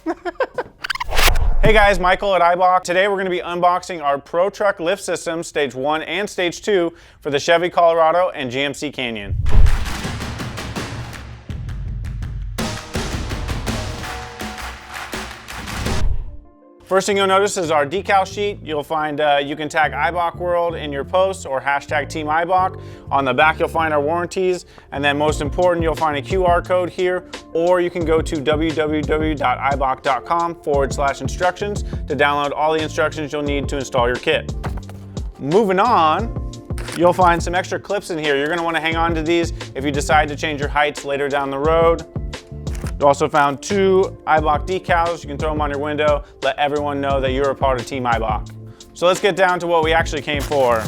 Hey guys, Michael at Eibach. Today we're going to be unboxing our Pro Truck Lift System Stage 1 and Stage 2 for the Chevy Colorado and GMC Canyon. First thing you'll notice is our decal sheet. You'll find you can tag Eibach World in your posts or hashtag Team Eibach. On the back you'll find our warranties, and then most important you'll find a QR code here, or you can go to www.eibach.com/instructions to download all the instructions you'll need to install your kit. Moving on, you'll find some extra clips in here. You're going to want to hang on to these if you decide to change your heights later down the road. You also found 2 Eibach decals. You can throw them on your window, let everyone know that you're a part of Team Eibach. So let's get down to what we actually came for.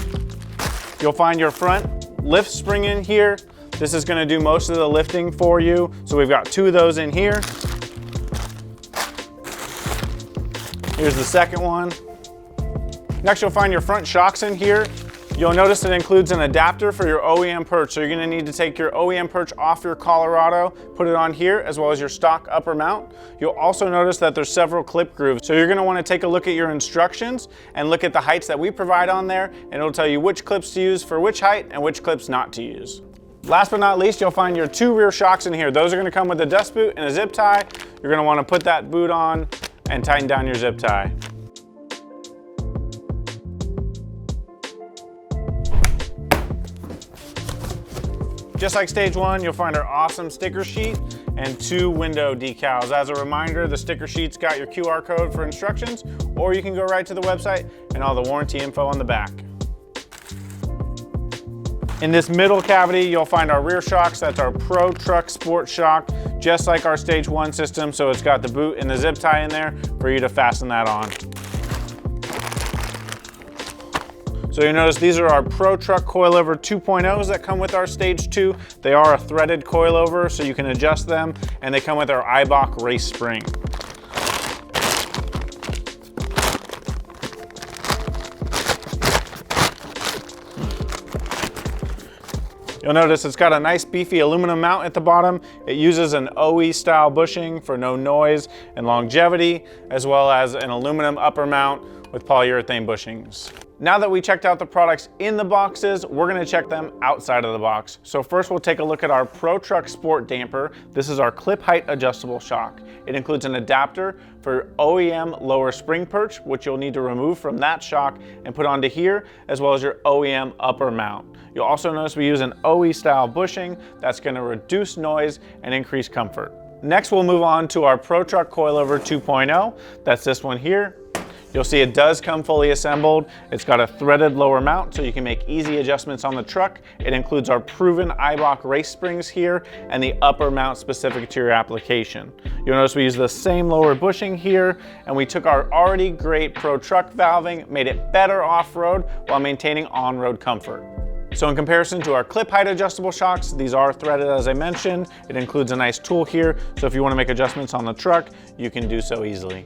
You'll find your front lift spring in here. This is going to do most of the lifting for you. So we've got 2 of those in here. Here's the second one. Next you'll find your front shocks in here. You'll notice it includes an adapter for your OEM perch. So you're going to need to take your OEM perch off your Colorado, put it on here, as well as your stock upper mount. You'll also notice that there's several clip grooves. So you're going to want to take a look at your instructions and look at the heights that we provide on there, and it'll tell you which clips to use for which height and which clips not to use. Last but not least, you'll find your 2 rear shocks in here. Those are going to come with a dust boot and a zip tie. You're going to want to put that boot on and tighten down your zip tie. Just like Stage 1, you'll find our awesome sticker sheet and 2 window decals. As a reminder, the sticker sheet's got your QR code for instructions, or you can go right to the website and all the warranty info on the back. In this middle cavity, you'll find our rear shocks. That's our Pro Truck Sport shock, just like our Stage 1 system, so it's got the boot and the zip tie in there for you to fasten that on. So you notice these are our Pro Truck Coilover 2.0s that come with our Stage 2. They are a threaded coilover, so you can adjust them, and they come with our Eibach race spring. You'll notice it's got a nice beefy aluminum mount at the bottom. It uses an OE style bushing for no noise and longevity, as well as an aluminum upper mount with polyurethane bushings. Now that we checked out the products in the boxes, we're going to check them outside of the box. So first we'll take a look at our Pro Truck Sport damper. This is our clip height adjustable shock. It includes an adapter for OEM lower spring perch, which you'll need to remove from that shock and put onto here, as well as your OEM upper mount. You'll also notice we use an OE style bushing that's going to reduce noise and increase comfort. Next we'll move on to our Pro Truck Coilover 2.0. That's this one here. You'll see it does come fully assembled. It's got a threaded lower mount so you can make easy adjustments on the truck. It includes our proven Eibach race springs here and the upper mount specific to your application. You'll notice we use the same lower bushing here, and we took our already great Pro Truck valving, made it better off-road while maintaining on-road comfort. So in comparison to our clip height adjustable shocks, these are threaded as I mentioned. It includes a nice tool here, so if you want to make adjustments on the truck, you can do so easily.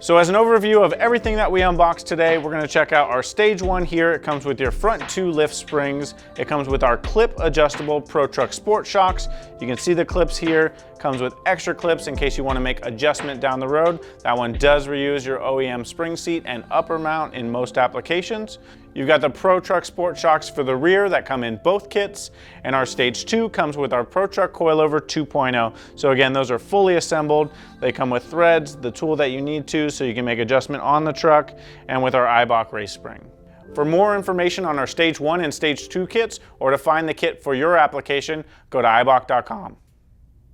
So as an overview of everything that we unboxed today, we're going to check out our Stage 1 here. It comes with your front 2 lift springs. It comes with our clip adjustable Pro Truck Sport shocks. You can see the clips here. Comes with extra clips in case you want to make adjustment down the road. That one does reuse your OEM spring seat and upper mount in most applications. You've got the Pro Truck Sport shocks for the rear that come in both kits, and our Stage 2 comes with our Pro Truck Coilover 2.0. So again, those are fully assembled. They come with threads, the tool that you need to, so you can make adjustment on the truck, and with our Eibach race spring. For more information on our Stage 1 and Stage 2 kits, or to find the kit for your application, go to eibach.com.